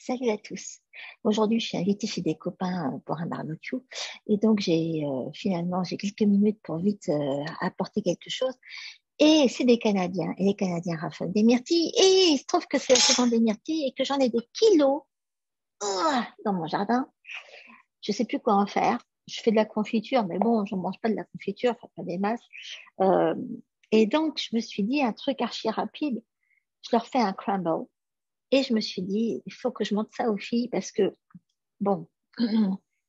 Salut à tous. Aujourd'hui, je suis invitée chez des copains pour un barbecue. Et donc, finalement, j'ai quelques minutes pour vite apporter quelque chose. Et c'est des Canadiens. Et les Canadiens raffolent des myrtilles. Et il se trouve que c'est la saison des myrtilles et que j'en ai des kilos dans mon jardin. Je ne sais plus quoi en faire. Je fais de la confiture, mais bon, je ne mange pas de la confiture, enfin pas des masses. Euh, et donc, je me suis dit un truc archi rapide. Je leur fais un crumble. Et je me suis dit, il faut que je montre ça aux filles parce que, bon, je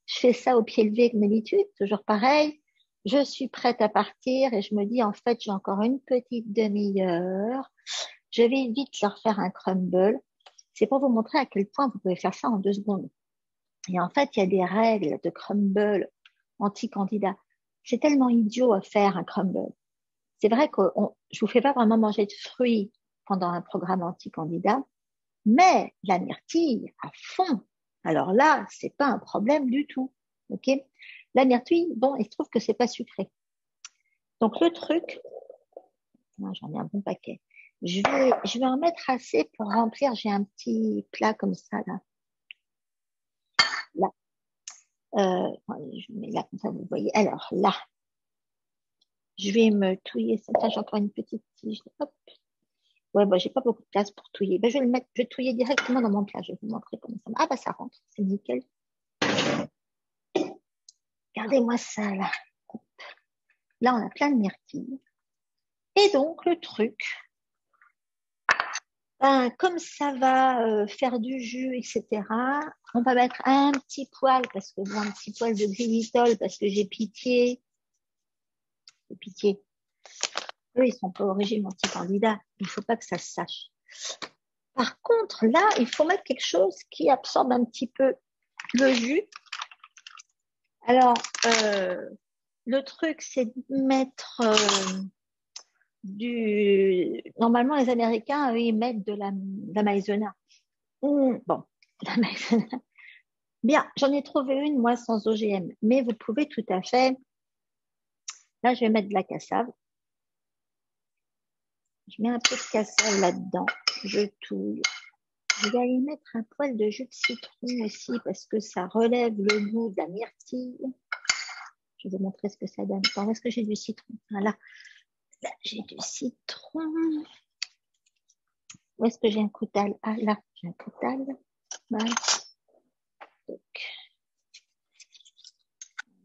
fais ça au pied levé comme d'habitude, toujours pareil. Je suis prête à partir et je me dis, en fait, j'ai encore une petite demi-heure. Je vais vite leur faire un crumble. C'est pour vous montrer à quel point vous pouvez faire ça en 2 secondes. Et en fait, il y a des règles de crumble anti-candidat. C'est tellement idiot à faire un crumble. C'est vrai que je vous fais pas vraiment manger de fruits pendant un programme anti-candidat, mais la myrtille à fond. Alors là, c'est pas un problème du tout. Ok? La myrtille, bon, il se trouve que c'est pas sucré. Donc le truc, j'en ai un bon paquet. Je vais en mettre assez pour remplir. J'ai un petit plat comme ça là. Là. Je mets là comme ça, vous voyez. Alors là, je vais me touiller ça. J'ai encore une petite tige. Hop. Ouais, bah, j'ai pas beaucoup de place pour touiller. Bah, je vais touiller directement dans mon plat. Je vais vous montrer comment ça. Ah, bah, ça rentre. C'est nickel. Regardez-moi ça, là. Là, on a plein de myrtilles. Et donc, le truc, comme ça va faire du jus, etc., on va mettre un petit poil, un petit poil de xylitol, parce que j'ai pitié. J'ai pitié. Eux, ils sont pas au régime anti-candidat. Il faut pas que ça se sache. Par contre, là, il faut mettre quelque chose qui absorbe un petit peu le jus. Alors, le truc, c'est de mettre Normalement, les Américains, eux, ils mettent de la maïzena. Bon, la maïzena. Bien, j'en ai trouvé une, moi, sans OGM. Mais vous pouvez tout à fait. Là, je vais mettre de la cassave. Je mets un peu de cassave là-dedans. Je touille. Je vais aller mettre un poil de jus de citron aussi parce que ça relève le goût de la myrtille. Je vais vous montrer ce que ça donne. Attends, où est-ce que j'ai du citron? Voilà. Là, j'ai du citron. Où est-ce que j'ai un coutal? Ah, là, j'ai un coutal. Voilà. Donc,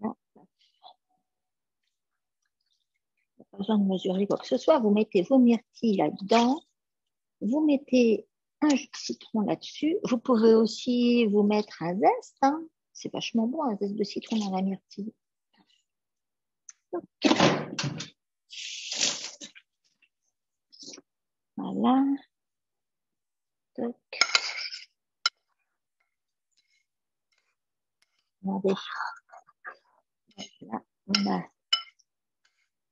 là. Pas besoin de mesurer quoi que ce soit. Vous mettez vos myrtilles là-dedans. Vous mettez un jus de citron là-dessus. Vous pouvez aussi vous mettre un zeste. Hein. C'est vachement bon, un zeste de citron dans la myrtille. Donc, voilà. Toc. Regardez. Là, on a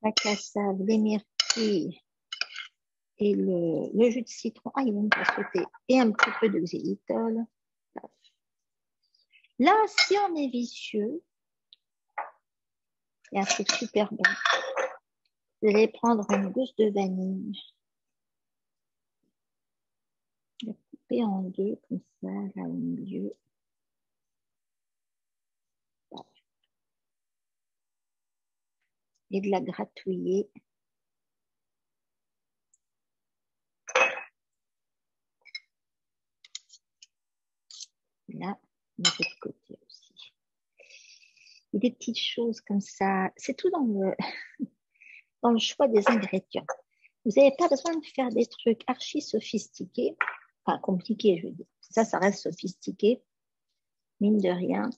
la cassave, les myrtilles et le jus de citron. Ah, il va me faire sauter. Et un petit peu de xylitol. Là, si on est vicieux, il y a un truc super bon. Vous allez prendre une gousse de vanille. La couper en deux, comme ça, là au milieu. Et de la gratouiller. Là, de l'autre côté aussi. Et des petites choses comme ça. C'est tout dans le choix des ingrédients. Vous n'avez pas besoin de faire des trucs archi sophistiqués. Enfin, compliqués, je veux dire. Ça reste sophistiqué. Mine de rien.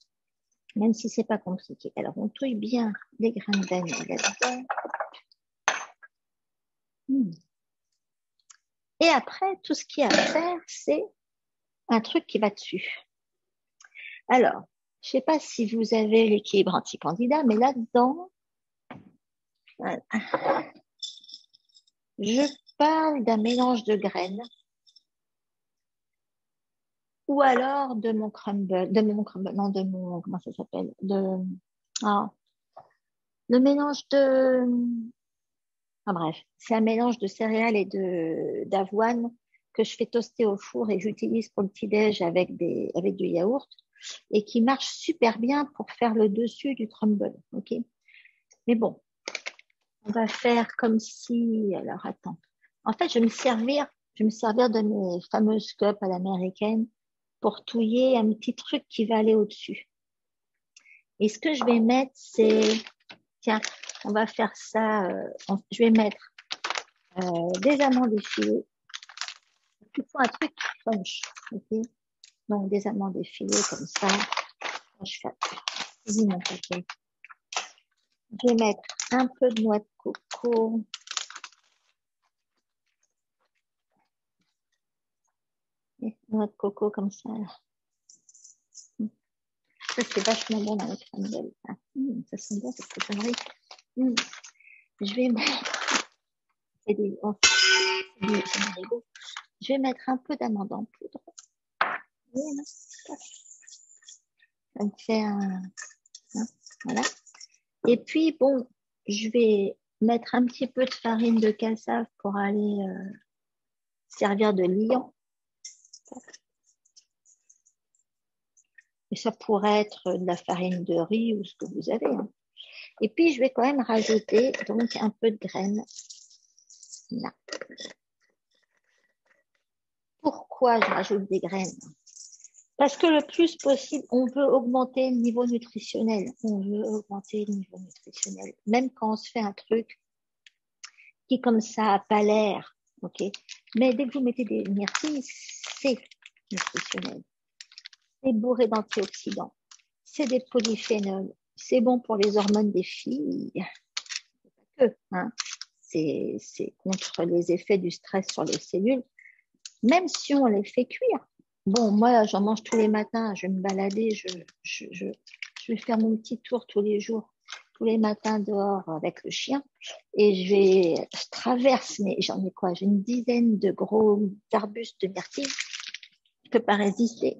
Même si c'est pas compliqué. Alors, on touille bien les grains de vanille là-dedans. Et après, tout ce qu'il y a à faire, c'est un truc qui va dessus. Alors, je ne sais pas si vous avez l'équilibre anti-candidat, mais là-dedans, voilà. Je parle d'un mélange de graines ou alors de mon crumble, comment ça s'appelle, le mélange bref, c'est un mélange de céréales et d'avoine que je fais toaster au four et j'utilise pour le petit-déj avec du yaourt et qui marche super bien pour faire le dessus du crumble. Ok. Mais bon, on va faire comme si. Alors attends. En fait, je vais me servir de mes fameuses cups à l'américaine pour touiller un petit truc qui va aller au-dessus. Et ce que je vais mettre, c'est, tiens, on va faire ça. Je vais mettre des amandes effilées. Il faut un truc qui crunch, ok. Donc des amandes effilées comme ça. Je fais mon paquet. Je vais mettre un peu de noix de coco. Noix de coco comme ça. Ça, c'est vachement bon dans le crumble. Ça sent bon cette cochonnerie. Je vais mettre je vais mettre un peu d'amande en poudre. Ça me fait un... voilà. Et puis, bon, je vais mettre un petit peu de farine de cassave pour aller servir de liant. Et ça pourrait être de la farine de riz ou ce que vous avez. Hein. Et puis, je vais quand même rajouter donc un peu de graines. Là. Pourquoi je rajoute des graines? Parce que le plus possible, on veut augmenter le niveau nutritionnel. On veut augmenter le niveau nutritionnel. Même quand on se fait un truc qui, comme ça, n'a pas l'air. Ok. Mais dès que vous mettez des myrtilles, c'est nutritionnel. C'est bourré d'antioxydants. C'est des polyphénols. C'est bon pour les hormones des filles. Pas que, hein. C'est contre les effets du stress sur les cellules. Même si on les fait cuire. Bon, moi, j'en mange tous les matins. Je vais me balader. Je vais faire mon petit tour tous les jours, tous les matins dehors avec le chien. Et je traverse, mais j'en ai quoi? J'ai une dizaine de gros arbustes de myrtilles. Je ne peux pas résister.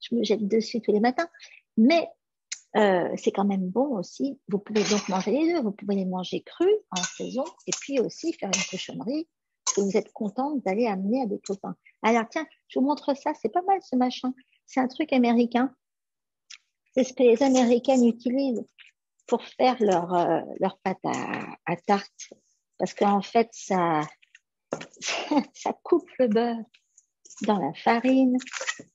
Je me jette dessus tous les matins. Mais c'est quand même bon aussi. Vous pouvez donc manger les deux. Vous pouvez les manger crus en saison et puis aussi faire une cochonnerie que vous êtes contente d'aller amener à des copains. Alors tiens, je vous montre ça. C'est pas mal ce machin. C'est un truc américain. C'est ce que les Américaines utilisent pour faire leur pâte à tarte. Parce qu'en fait, ça coupe le beurre dans la farine.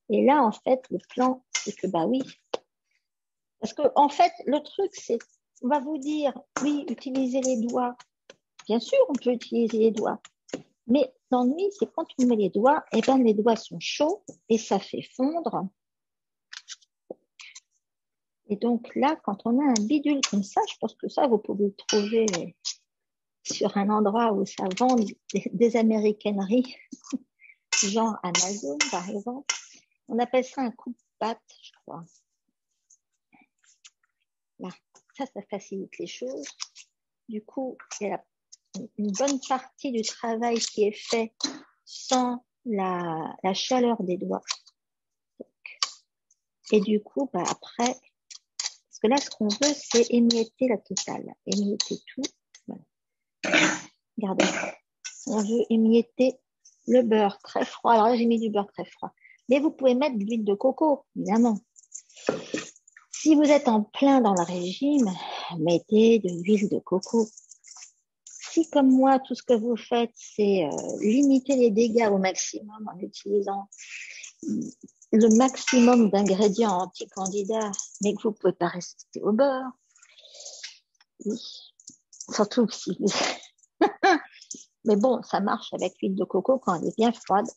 Et là, en fait, le plan, c'est que, bah oui. Parce que, en fait, le truc, c'est, on va vous dire, oui, utilisez les doigts. Bien sûr, on peut utiliser les doigts. Mais l'ennui, c'est quand on met les doigts, eh ben, les doigts sont chauds et ça fait fondre. Et donc là, quand on a un bidule comme ça, je pense que ça, vous pouvez le trouver sur un endroit où ça vend des américaneries, genre Amazon, par exemple. On appelle ça un coupe-pâte, je crois. Là, ça facilite les choses. Du coup, il y a une bonne partie du travail qui est fait sans la chaleur des doigts. Et du coup, bah après, parce que là, ce qu'on veut, c'est émietter la totale. Émietter tout. Voilà. Regardez, on veut émietter le beurre très froid. Alors là, j'ai mis du beurre très froid. Mais vous pouvez mettre de l'huile de coco, évidemment. Si vous êtes en plein dans le régime, mettez de l'huile de coco. Si, comme moi, tout ce que vous faites, c'est limiter les dégâts au maximum en utilisant le maximum d'ingrédients anti-candidats, mais que vous ne pouvez pas résister au beurre, oui. Surtout si vous... Mais bon, ça marche avec l'huile de coco quand elle est bien froide.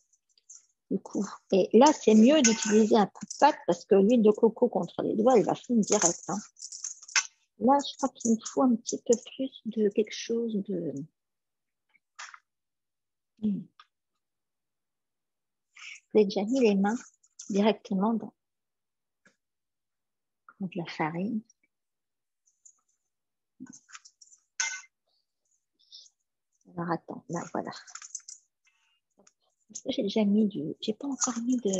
Du coup. Et là, c'est mieux d'utiliser un coup de pâte parce que l'huile de coco contre les doigts, elle va fondre direct. Hein. Là, je crois qu'il me faut un petit peu plus de quelque chose de... Vous avez déjà mis les mains directement dans de la farine. Alors, attends, là, voilà. Parce que j'ai déjà mis du... J'ai pas encore mis de...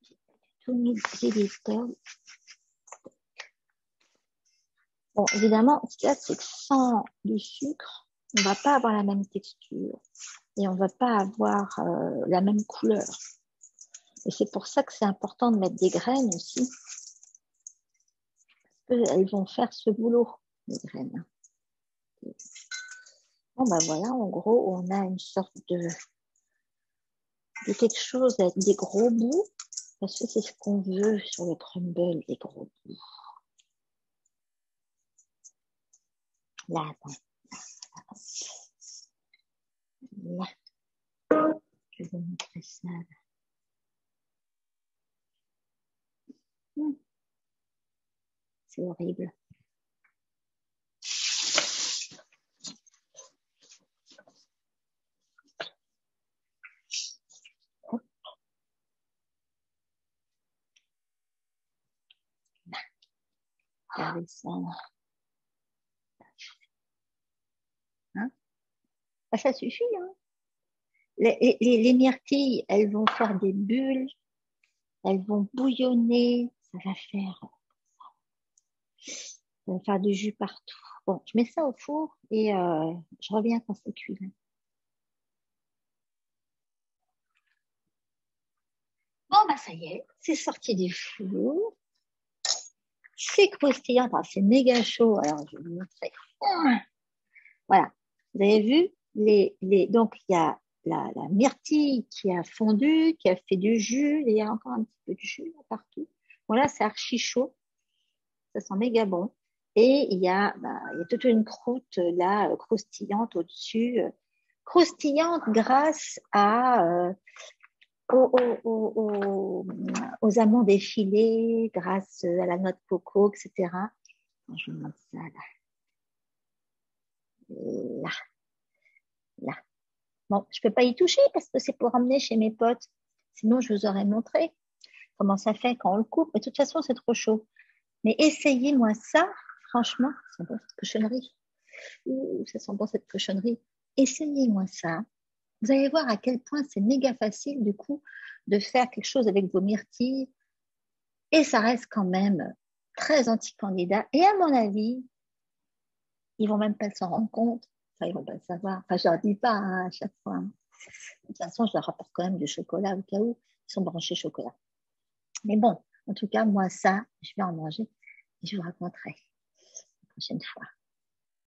J'ai pas du tout mis d'éditeur. Bon, évidemment, ce qu'il y a, c'est que sans du sucre, on ne va pas avoir la même texture et on ne va pas avoir la même couleur. Et c'est pour ça que c'est important de mettre des graines aussi, parce qu'elles vont faire ce boulot, les graines. Bon, ben voilà, en gros, on a une sorte de quelque chose avec des gros bouts, parce que c'est ce qu'on veut sur le crumble, des gros bouts. Là, là, je vais vous montrer ça. C'est horrible. Hop. Là. Regardez ça. Hein? Ah, ça suffit. Hein? Les myrtilles, elles vont faire des bulles, elles vont bouillonner, ça va faire du jus partout. Bon, je mets ça au four et je reviens quand c'est cuit. Bon, bah ça y est, c'est sorti du four. C'est croustillant, enfin, c'est méga chaud. Alors, je vais vous montrer. Voilà, vous avez vu, donc il y a la myrtille qui a fondu, qui a fait du jus, et il y a encore un petit peu de jus là, partout. Voilà, c'est archi chaud, ça sent méga bon. Et il y a toute une croûte là, croustillante au-dessus, croustillante grâce aux amandes effilées, grâce à la noix de coco, etc. Je vous montre ça là, là. Bon, je ne peux pas y toucher parce que c'est pour emmener chez mes potes. Sinon, je vous aurais montré comment ça fait quand on le coupe. Mais de toute façon, c'est trop chaud. Mais essayez-moi ça. Franchement, ça sent bon cette cochonnerie. Ouh, ça sent bon cette cochonnerie. Essayez-moi ça. Vous allez voir à quel point c'est méga facile du coup de faire quelque chose avec vos myrtilles. Et ça reste quand même très anti-candidat. Et à mon avis, ils vont même pas s'en rendre compte. Enfin, ils vont pas le savoir. Enfin, je leur dis pas hein, à chaque fois. Hein. De toute façon, je leur rapporte quand même du chocolat au cas où ils sont branchés chocolat. Mais bon, en tout cas, moi, ça, je vais en manger et je vous raconterai la prochaine fois.